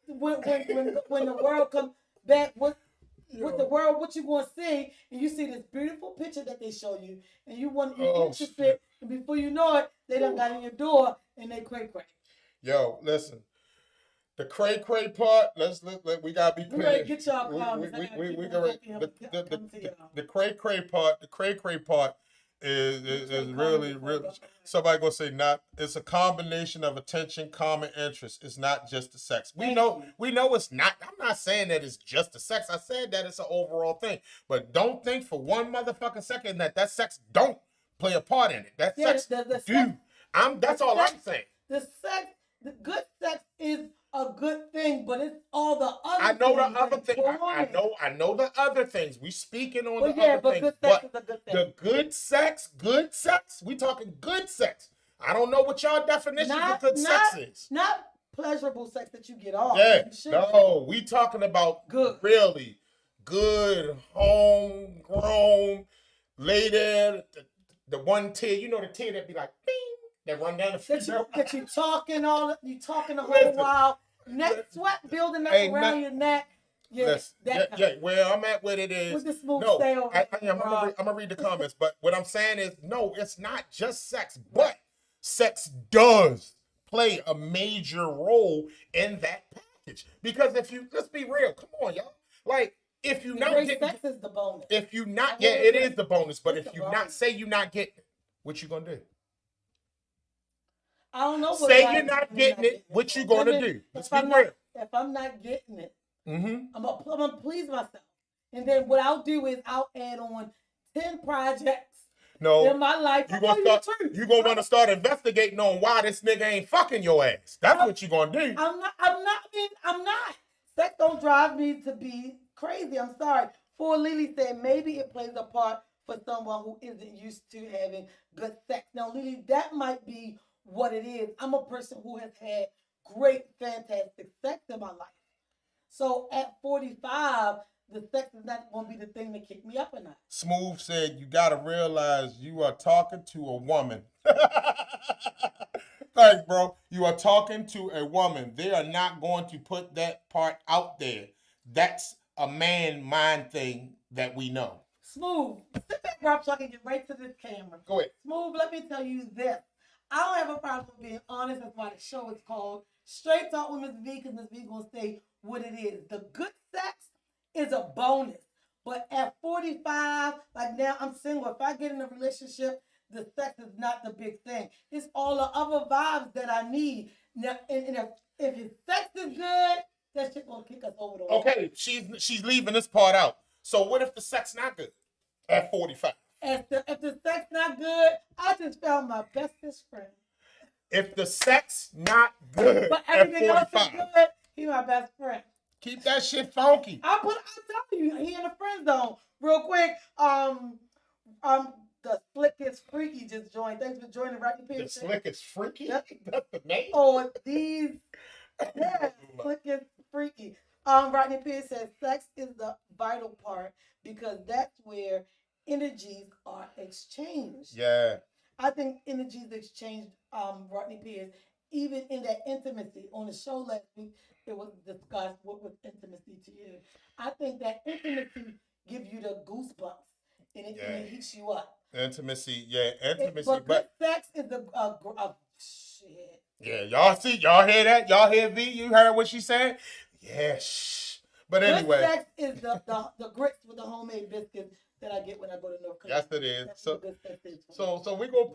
Speaker 1: when the world comes back with the world, what you going to see, and you see this beautiful picture that they show you, and you want to interested, and before you know it, they done got in your door and they cray-cray.
Speaker 2: Yo, listen. The cray-cray part, we gotta be clear.
Speaker 1: Get y'all comments.
Speaker 2: The cray-cray part is really. Somebody gonna say it's a combination of attention, common interest. It's not just the sex. We know it's not. I'm not saying that it's just the sex. I said that it's an overall thing. But don't think for one motherfucking second that sex don't play a part in it. That sex do. That's all I'm saying.
Speaker 1: The good sex is a good thing, but it's all the other
Speaker 2: I know
Speaker 1: things.
Speaker 2: The other thing. I know the other things. We speaking on the other things.
Speaker 1: Good sex is a good thing.
Speaker 2: The good sex, we talking good sex. I don't know what y'all definition of good sex is.
Speaker 1: Not pleasurable sex that you get off.
Speaker 2: Yeah. No, we talking about really good, homegrown, lay there, the one tear, you know the tear that be like, bing. That run down the street.
Speaker 1: That you talking the whole while. Neck sweat building up around your neck.
Speaker 2: Where I'm at with it is
Speaker 1: with the smooth sail.
Speaker 2: I'm gonna read the comments, but what I'm saying is no, it's not just sex, but sex does play a major role in that package. Because let's be real, come on, y'all. Like if you not getting
Speaker 1: sex is the bonus.
Speaker 2: If you not, it is the bonus. But if you not say you not getting it, what you gonna do?
Speaker 1: I don't know.
Speaker 2: Say you're not getting it. What you gonna do?
Speaker 1: If I'm not getting it, I'm gonna please myself. And then what I'll do is I'll add on 10 projects in my life.
Speaker 2: You gonna start investigating on why this nigga ain't fucking your ass. That's what you gonna do.
Speaker 1: I'm not. Sex don't drive me to be crazy. I'm sorry. For Lily said maybe it plays a part for someone who isn't used to having good sex. Now, Lily, that might be what it is. I'm a person who has had great, fantastic sex in my life. So at 45, the sex is not going to be the thing to kick me up or not.
Speaker 2: Smooth said, you got to realize you are talking to a woman. Thanks, bro. You are talking to a woman. They are not going to put that part out there. That's a man mind thing that we know.
Speaker 1: Smooth, sit back, Rob, so I can get right to this camera.
Speaker 2: Go ahead.
Speaker 1: Smooth, let me tell you this. I don't have a problem with being honest. That's why the show is called Straight Talk with Ms Vee, because Ms Vee going to say what it is. The good sex is a bonus. But at 45, like now I'm single. If I get in a relationship, the sex is not the big thing. It's all the other vibes that I need. Now, and if his sex is good, that shit gonna kick us over the wall.
Speaker 2: Okay, she's leaving this part out. So what if the sex not good at 45?
Speaker 1: If the sex not good, I just found my bestest friend.
Speaker 2: If the sex not good
Speaker 1: But
Speaker 2: at
Speaker 1: everything else
Speaker 2: 45,
Speaker 1: is good, he my best friend.
Speaker 2: keep that shit funky.
Speaker 1: I'm telling you, he in the friend zone. Real quick, the slickest freaky just joined. Thanks for joining, Rodney
Speaker 2: The
Speaker 1: Pearson.
Speaker 2: slickest freaky?
Speaker 1: Yep.
Speaker 2: That's the name?
Speaker 1: Oh, these, yeah, slickest freaky. Rodney Pierce says sex is the vital part because that's where energies are exchanged.
Speaker 2: Yeah.
Speaker 1: I think energies exchanged, Rodney Pierce, even in that intimacy. On the show last week, it was discussed what was intimacy to you. I think that intimacy gives you the goosebumps and it heats you up.
Speaker 2: Intimacy, yeah, intimacy.
Speaker 1: But good sex is the shit.
Speaker 2: Yeah, y'all hear that? Y'all hear V? You heard what she said? Yeah, shh. But anyway.
Speaker 1: Good sex is the grits with the homemade biscuits that I get when I go to North Carolina.
Speaker 2: Yes, it is.
Speaker 1: That's
Speaker 2: So,
Speaker 1: what good sex is for me.
Speaker 2: so we gonna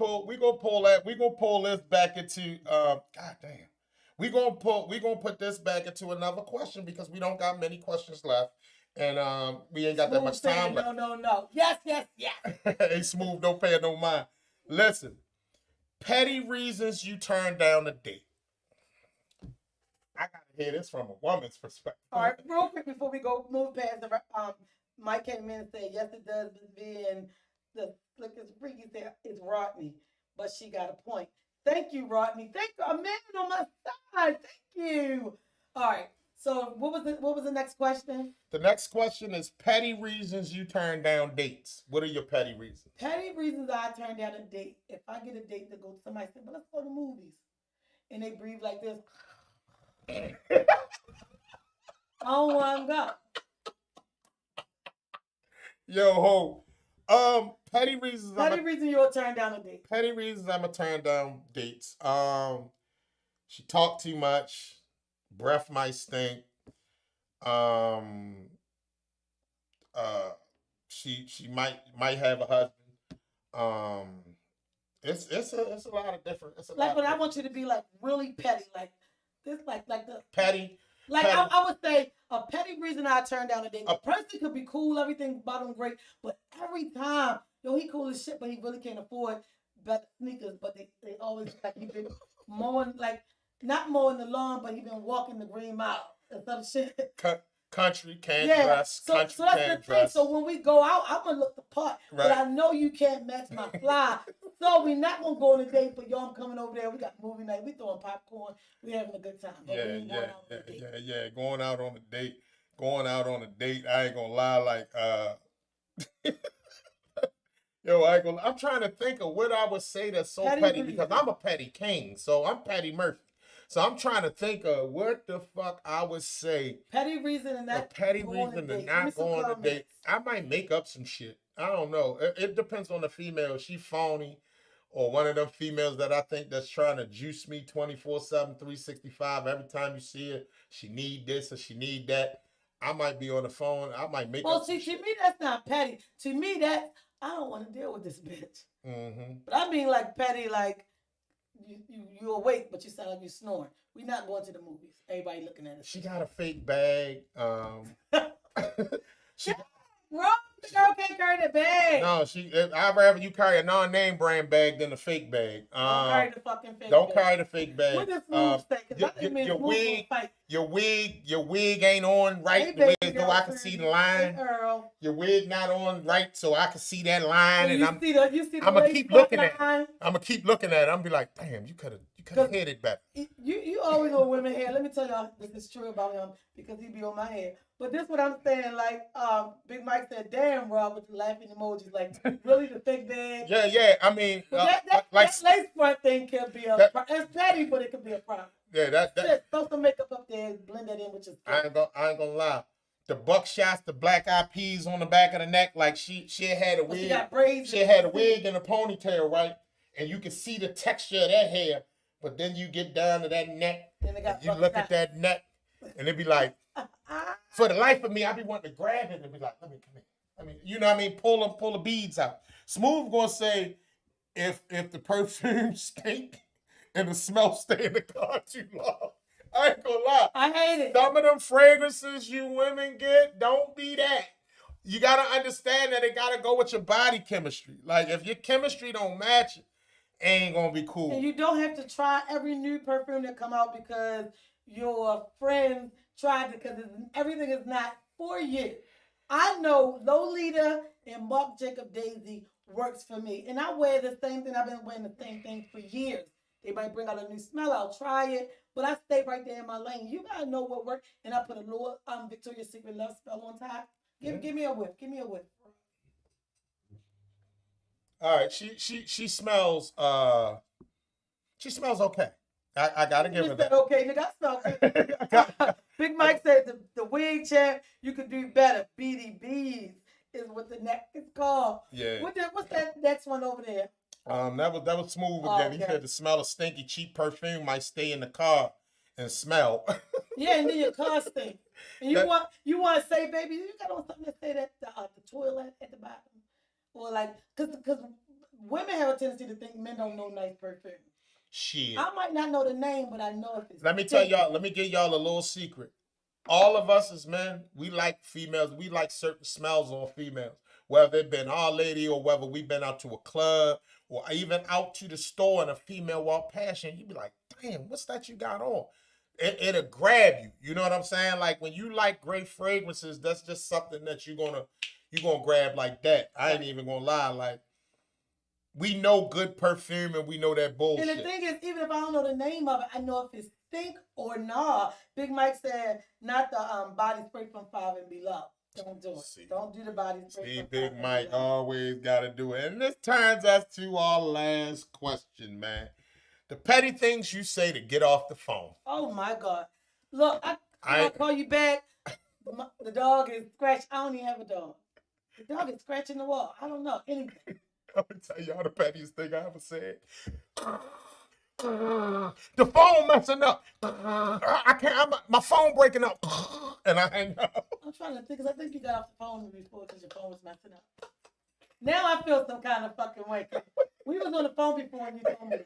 Speaker 2: pull this back into God damn. We gonna put this back into another question because we don't got many questions left. And we ain't got that much time left.
Speaker 1: No. Yes.
Speaker 2: Hey, Smooth, don't pay no mind. Listen, petty reasons you turn down a date. I gotta hear this from a woman's perspective.
Speaker 1: All right, real quick before we go move past the Mike came in and said yes it does, Ms V, and the slickest freaky said it's Rodney, but she got a point. Thank you, Rodney. Thank you, a man on my side. Thank you. All right. So what was the next question?
Speaker 2: The next question is petty reasons you turn down dates. What are your petty reasons?
Speaker 1: Petty reasons I turn down a date. If I get a date to go, somebody said, "Well, let's go to movies," and they breathe like this. I don't want to go.
Speaker 2: Yo ho, petty reasons.
Speaker 1: Reason you'll turn down a date.
Speaker 2: Petty reasons I'ma turn down dates. She talked too much. Breath might stink. She might have a husband. It's a lot of different. It's a
Speaker 1: like,
Speaker 2: lot
Speaker 1: but
Speaker 2: of
Speaker 1: I want you to be like really petty, like this, like the
Speaker 2: petty.
Speaker 1: Like
Speaker 2: petty.
Speaker 1: I would say a petty reason I turned down a date. A person could be cool, everything about him great, but every time, he cool as shit, but he really can't afford better sneakers. But they always like he been mowing, like not mowing the lawn, but he been walking the Green Mile and some shit.
Speaker 2: Country can't dress.
Speaker 1: So that's the thing. So when we go out, I'm gonna look the part, right. But I know you can't match my fly. So we're not gonna go on a date. But I'm coming over there. We got movie night. We throwing popcorn. We having a good time. But
Speaker 2: yeah. Going out on a date. I ain't gonna lie. Like I'm trying to think of what I would say that's so petty because I'm a petty king. So I'm Petty Murphy. So I'm trying to think of what the fuck I would say.
Speaker 1: Petty reason and that.
Speaker 2: Petty reason to not go on a date. I might make up some shit. I don't know. It depends on the female. She phony, or one of them females that I think that's trying to juice me 24/7, 365. Every time you see her, she need this or she need that. I might be on the phone. I might make up some shit.
Speaker 1: Well, see, to me that's not petty. To me that I don't want to deal with this bitch.
Speaker 2: Mm-hmm.
Speaker 1: But I mean like petty, like. You awake, but you sound like you snoring. We're not going to the movies. Everybody looking at us.
Speaker 2: She got a fake bag.
Speaker 1: Bro, the girl can't carry the bag.
Speaker 2: No, I'd rather you carry a non-name brand bag than a fake bag.
Speaker 1: Don't carry the fucking fake
Speaker 2: don't
Speaker 1: bag.
Speaker 2: carry the fake bag.
Speaker 1: What does Smooth say?
Speaker 2: Your wig ain't on right the way as though I can see the line. Your wig not on right so I can see that line,
Speaker 1: so
Speaker 2: and I'm
Speaker 1: gonna keep looking at it.
Speaker 2: I'm gonna keep looking at it. I'm gonna be like, damn, you could could have hit it better.
Speaker 1: You always know women hair. Let me tell y'all, this is true about him because he be on my hair. But this what I'm saying, like Big Mike said, damn Rob with the laughing emojis. Like really the thick bag.
Speaker 2: Yeah. I mean
Speaker 1: that lace front thing can be it's petty, but it could be a problem.
Speaker 2: Yeah, that
Speaker 1: throw some makeup up there, blend that in with your skin.
Speaker 2: I ain't gonna lie. The buckshots, the black eyed peas on the back of the neck, like she had a wig.
Speaker 1: She got braids.
Speaker 2: She had a wig and a ponytail, right? And you can see the texture of that hair. But then you get down to that neck, and you look at that neck, and it be like, for the life of me, I be wanting to grab it and be like, let me come here. I mean, you know what I mean? Pull the beads out. Smooth gonna say, if the perfume stink and the smell stay in the car too long. I ain't gonna lie.
Speaker 1: I hate it.
Speaker 2: Some of them fragrances you women get, don't be that. You gotta understand that it gotta go with your body chemistry. Like if your chemistry don't match it, ain't gonna be cool.
Speaker 1: And you don't have to try every new perfume that come out because your friend tried it, because everything is not for you. I know Lolita and Marc Jacob Daisy works for me, and I wear the same thing. I've been wearing the same thing for years. They might bring out a new smell, I'll try it, but I stay right there in my lane. You gotta know what works, and I put a little Victoria's Secret love spell on top. Give me a whiff. Give me a whiff.
Speaker 2: All right, she smells okay. I gotta give her that.
Speaker 1: Okay, nigga, I smell good. Big Mike said the wig champ, you could do better. BDBs is what the neck is called.
Speaker 2: Yeah.
Speaker 1: What's that next one over there?
Speaker 2: That was Smooth again. Okay. He said the smell of stinky cheap perfume might stay in the car and smell.
Speaker 1: Yeah, and then your car stink. And you want to say, baby, you got on something to say that the toilet at the bottom, or like, because women have a tendency to think men don't know nice perfume.
Speaker 2: Shit.
Speaker 1: I might not know the name, but I know if it's.
Speaker 2: Let me tell y'all. Let me give y'all a little secret. All of us as men, we like females. We like certain smells on females. Whether it been our lady or whether we've been out to a club or even out to the store and a female walk past you, and you be like, damn, what's that you got on? It'll grab you. You know what I'm saying? Like when you like great fragrances, that's just something that you're gonna grab like that. I ain't even gonna lie. Like we know good perfume and we know that bullshit.
Speaker 1: And the thing is, even if I don't know the name of it, I know if it's stink or nah. Big Mike said, not the body spray from 5 and Below. Don't do it. See, don't do the body spray.
Speaker 2: See, Big Mike always got to do it. And this turns us to our last question, man. The petty things you say to get off the phone.
Speaker 1: Oh, my God. Look, I'll call you back. The dog is scratched. I don't even have a dog. The dog is scratching the wall. I don't know. Anything.
Speaker 2: I'm going to tell y'all the pettiest thing I ever said. The phone messing up. I can't. My phone breaking up. And I hang up. I'm
Speaker 1: trying to think, because I think you got off the phone before because your phone was messing up. Now I feel some kind of fucking way. We was on the phone before and you told me.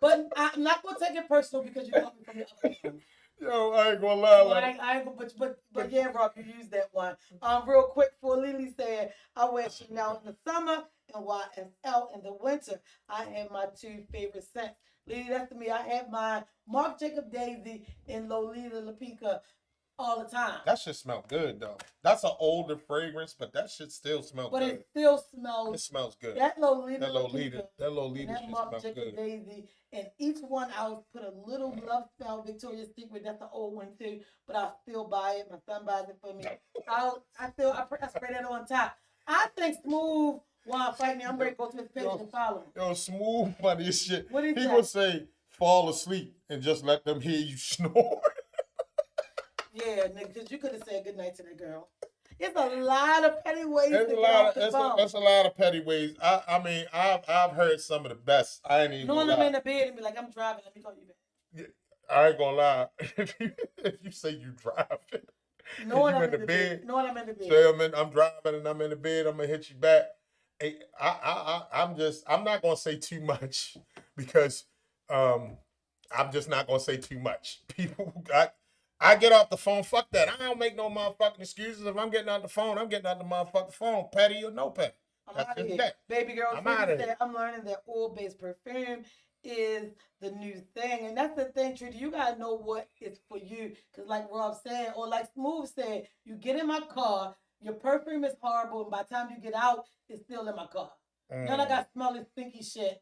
Speaker 1: But I'm not gonna take it personal because you told me from the other phone.
Speaker 2: Yo, I ain't gonna lie.
Speaker 1: So I ain't gonna, but yeah, Rob, you use that one. Real quick, for Lily said, I wear Chanel in the summer and YSL in the winter. I have my 2 favorite scents. Lily, that's to me. I have my Marc Jacob Daisy and Lolita Lapika all the time.
Speaker 2: That shit smell good though. That's an older fragrance, but that shit still smells good.
Speaker 1: But it still smells.
Speaker 2: It smells good.
Speaker 1: That Lolita
Speaker 2: shit
Speaker 1: Marc
Speaker 2: smells
Speaker 1: Jacob
Speaker 2: good.
Speaker 1: Daisy, and each one I'll put a little love spell. Victoria's Secret, that's an old one too, but I'll still buy it. My son buys it for me. I spray that on top. I think Smooth while fighting me. I'm ready to go to his page and follow him.
Speaker 2: Yo, Smooth funny as shit.
Speaker 1: What is
Speaker 2: he gonna say, fall asleep and just let them hear you snore.
Speaker 1: Yeah, nigga, because you could have said goodnight to the girl. It's a lot of petty ways
Speaker 2: There's a lot of petty ways. I mean, I've heard some of the best. I ain't even
Speaker 1: knowing I'm in the bed and be like, I'm driving, let me call you back.
Speaker 2: Yeah, I ain't gonna lie. If you say you driving,
Speaker 1: knowing I'm in the bed. Knowing I'm in the bed.
Speaker 2: Say I'm driving and I'm in the bed, I'm gonna hit you back. Hey, I'm not gonna say too much because I'm just not gonna say too much. I get off the phone, fuck that. I don't make no motherfucking excuses. If I'm getting out the phone, I'm getting out the motherfucking phone, petty or no petty.
Speaker 1: That's just that. Baby girl, I'm learning that oil-based perfume is the new thing. And that's the thing, Trudy. You got to know what is for you. Because like Rob said, or like Smooth said, you get in my car, your perfume is horrible, and by the time you get out, it's still in my car. Then I got smelling stinky shit.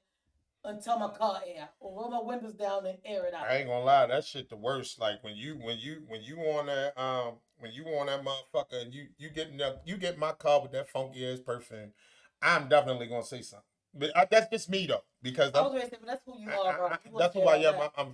Speaker 1: until my car air or roll my windows down and air it out.
Speaker 2: I ain't gonna lie, that shit the worst. Like when you on that motherfucker and you get my car with that funky ass perfume, I'm definitely gonna say something. But that's just me though, because
Speaker 1: I was ready to say, but that's who you are, bro. You
Speaker 2: that's who I am. I'm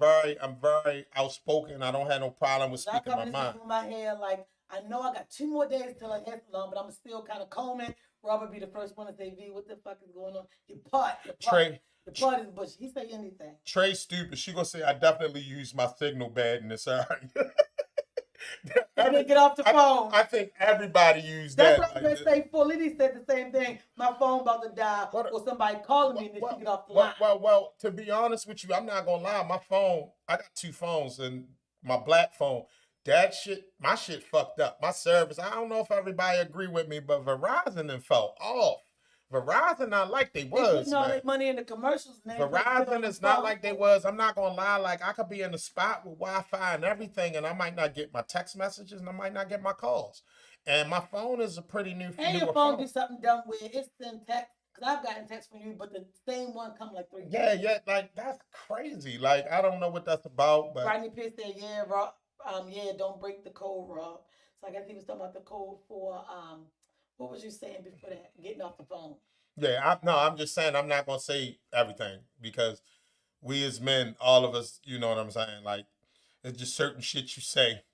Speaker 2: very outspoken. I don't have no problem with
Speaker 1: I
Speaker 2: speaking my
Speaker 1: come
Speaker 2: mind.
Speaker 1: in my hair like I know I got 2 more days till I hair salon, but I'm still kind of combing. Robert be the first one to say, "V, what the fuck is going on? Your part,
Speaker 2: Trey,
Speaker 1: the part is bushy." He say anything.
Speaker 2: Trey stupid. She gonna say I definitely use my signal bad in this area.
Speaker 1: Get off the phone.
Speaker 2: I think everybody used
Speaker 1: That's
Speaker 2: that.
Speaker 1: what I'm gonna say. Fully said the same thing. My phone about to die, or somebody calling me and then she get off the line.
Speaker 2: Well, to be honest with you, I'm not gonna lie. My phone, I got 2 phones, and my black phone, that shit, my shit fucked up. My service, I don't know if everybody agree with me, but Verizon then fell off. Verizon not like they was.
Speaker 1: They putting all
Speaker 2: man.
Speaker 1: that money in the commercials.
Speaker 2: Verizon is not like they was. I'm not gonna lie. Like I could be in the spot with Wi-Fi and everything, and I might not get my text messages, and I might not get my calls. And my phone is a pretty new.
Speaker 1: And your phone do something dumb where it's send text. Cause I've gotten text from you, but the same one come like 3
Speaker 2: times. Yeah, like that's crazy. Like I don't know what that's about. But
Speaker 1: Rodney Pierce said, "Yeah, Rob. Yeah, don't break the code, Rob." So I guess he was talking about the code for what was you saying before that? Getting off the phone.
Speaker 2: Yeah, I'm just saying I'm not gonna say everything because we as men, all of us, you know what I'm saying. Like it's just certain shit you say,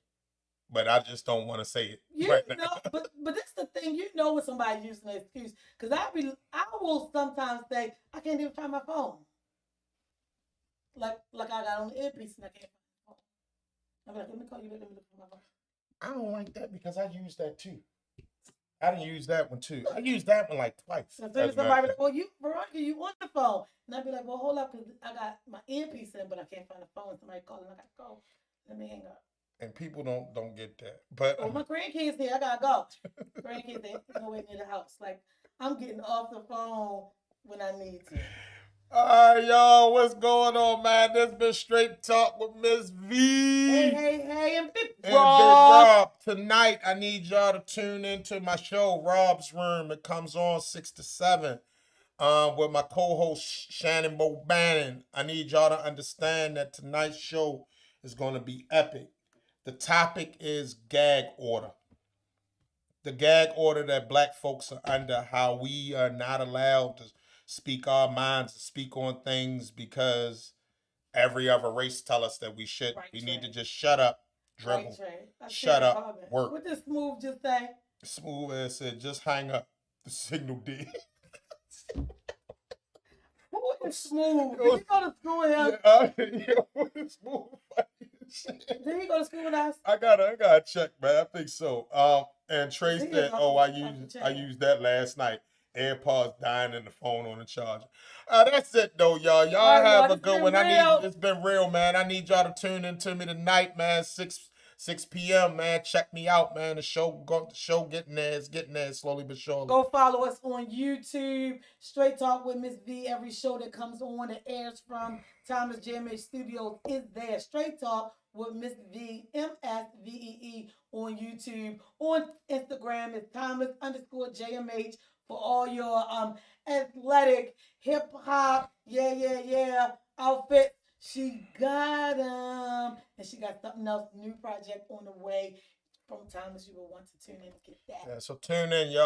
Speaker 2: but I just don't want to say it.
Speaker 1: But that's the thing. You know when somebody's using an excuse, because I will sometimes say I can't even find my phone. Like I got on the earpiece and I can't find my phone. I'm like, let me call you back. Let me look for my phone.
Speaker 2: I don't like that because I use that too. I didn't use that one too. I used that one like twice.
Speaker 1: So then somebody be like, well, Veronica, you on the phone. And I'd be like, well, hold up, because I got my earpiece in, but I can't find the phone. Somebody calling, I got to go. Let me hang up.
Speaker 2: And people don't get that. But
Speaker 1: my grandkids here, I got to go. Grandkids, they nowhere near the house. Like, I'm getting off the phone when I need to.
Speaker 2: All right, y'all, what's going on, man? This been Straight Talk with Ms Vee.
Speaker 1: Hey, and Big
Speaker 2: Rob. Tonight, I need y'all to tune into my show, Rob's Room. It comes on 6 to 7 with my co-host, Shannon Bobannon. I need y'all to understand that tonight's show is going to be epic. The topic is gag order. The gag order that black folks are under, how we are not allowed to speak our minds, to speak on things because every other race tell us that we should.
Speaker 1: Right,
Speaker 2: we need to just shut up, dribble, shut up, work.
Speaker 1: What did Smooth just say?
Speaker 2: Smooth as said, just hang up. The signal did.
Speaker 1: Who is Smooth? Did he go to school with him?
Speaker 2: Yeah, Smooth.
Speaker 1: Did he go to school with us?
Speaker 2: I gotta check, man. I think so. And Trey said, I used that last night. AirPods dying and the phone on the charger. That's it though, y'all. Y'all have a good one. It's been real, man. I need y'all to tune into me tonight, man. 6 p.m. man. Check me out, man. The show getting there. It's getting there slowly but surely.
Speaker 1: Go follow us on YouTube. Straight Talk with Ms Vee. Every show that comes on that airs from Thomas JMH Studios is there. Straight Talk with Ms Vee, MSVEE on YouTube. On Instagram is Thomas_JMH for all your athletic hip hop, yeah outfit. She got them, and she got something else, new project on the way from Thomas. You will want to tune in to get that.
Speaker 2: Yeah, so tune in, y'all.